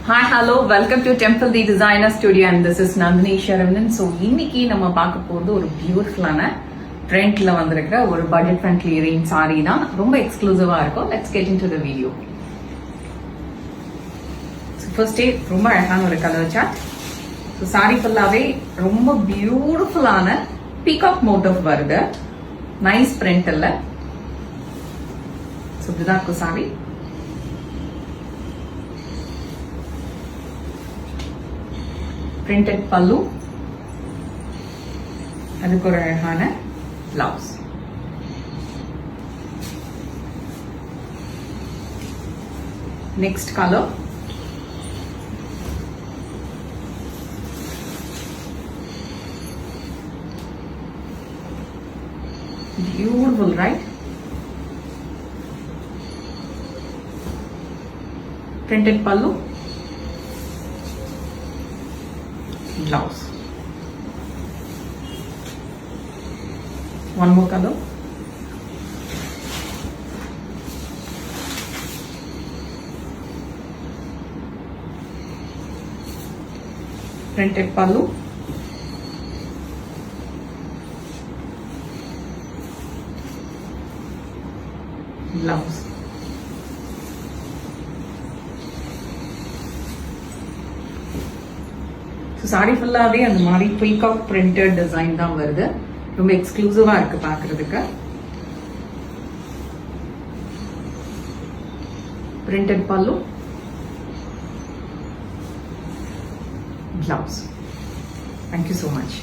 Hi, hello, welcome to Temple the Designer Studio and this is Nandini Sharavanan. So, இன்னைக்கு நம்ம பார்க்க போறது ஒரு பியூட்டிஃபுல்லான ட்ரெண்ட்ல வந்திருக்கிற ஒரு பட்ஜெட் ஃப்ரெண்ட்லி ரேஞ்ச் சாரி தான். ரொம்ப எக்ஸ்க்ளூசிவா இருக்கும். Let's get into the video. ஃபர்ஸ்டே ரொம்ப அழகான ஒரு கலர் சார்ட். ஸோ சாரி ஃபுல்லாவே ரொம்ப பியூட்டிஃபுல்லான பீகாக் மோட்டிவ் வருது. நைஸ் பிரிண்ட் இல்ல. ஸோ இதுதான் இருக்கும் சாரி. printed pallu அதுக்கு ஒரு அழகான blouse. Next colour beautiful, right? printed pallu, blouse. One more color. Printed pallu, blouse. Sorry ஃபுல்லாவே அந்த மாதிரி பீகாக் பிரிண்டட் டிசைன் தான் வருது. ரொம்ப எக்ஸ்க்ளூசிவா இருக்கு பாக்குறதுக்கு. பிரிண்டட் பல்லு, blouse. Thank you so much.